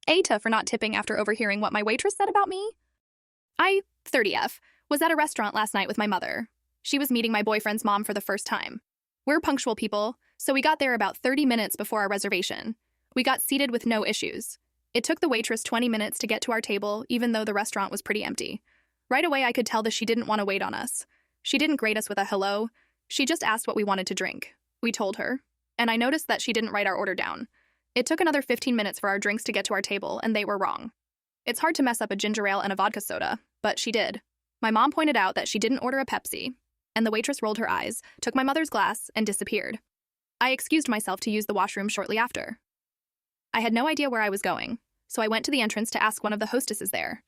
AITA for not tipping after overhearing what my waitress said about me. I, 30F, was at a restaurant last night with my mother. She was meeting my boyfriend's mom for the first time. We're punctual people, so we got there about 30 minutes before our reservation. We got seated with no issues. It took the waitress 20 minutes to get to our table, even though the restaurant was pretty empty. Right away, I could tell that she didn't want to wait on us. She didn't greet us with a hello. She just asked what we wanted to drink. We told her. And I noticed that she didn't write our order down. It took another 15 minutes for our drinks to get to our table, and they were wrong. It's hard to mess up a ginger ale and a vodka soda, but she did. My mom pointed out that she didn't order a Pepsi, and the waitress rolled her eyes, took my mother's glass, and disappeared. I excused myself to use the washroom shortly after. I had no idea where I was going, so I went to the entrance to ask one of the hostesses there.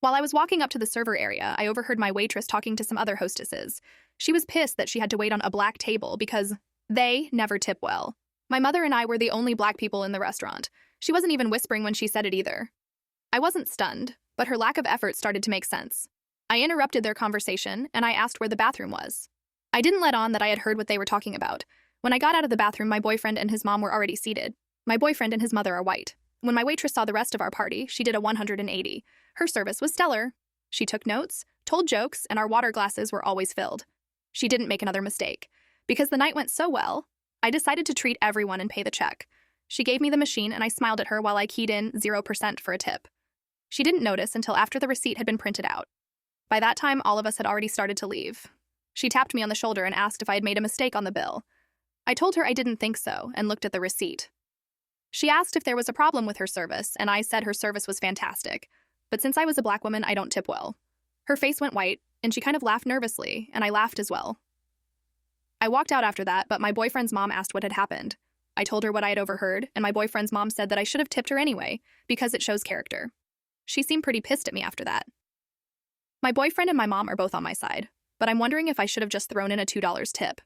While I was walking up to the server area, I overheard my waitress talking to some other hostesses. She was pissed that she had to wait on a black table because they never tip well. My mother and I were the only black people in the restaurant. She wasn't even whispering when she said it either. I wasn't stunned, but her lack of effort started to make sense. I interrupted their conversation, and I asked where the bathroom was. I didn't let on that I had heard what they were talking about. When I got out of the bathroom, my boyfriend and his mom were already seated. My boyfriend and his mother are white. When my waitress saw the rest of our party, she did a 180. Her service was stellar. She took notes, told jokes, and our water glasses were always filled. She didn't make another mistake. Because the night went so well, I decided to treat everyone and pay the check. She gave me the machine, and I smiled at her while I keyed in 0% for a tip. She didn't notice until after the receipt had been printed out. By that time, all of us had already started to leave. She tapped me on the shoulder and asked if I had made a mistake on the bill. I told her I didn't think so and looked at the receipt. She asked if there was a problem with her service, and I said her service was fantastic. But since I was a black woman, I don't tip well. Her face went white, and she kind of laughed nervously, and I laughed as well. I walked out after that, but my boyfriend's mom asked what had happened. I told her what I had overheard, and my boyfriend's mom said that I should have tipped her anyway, because it shows character. She seemed pretty pissed at me after that. My boyfriend and my mom are both on my side, but I'm wondering if I should have just thrown in a $2 tip.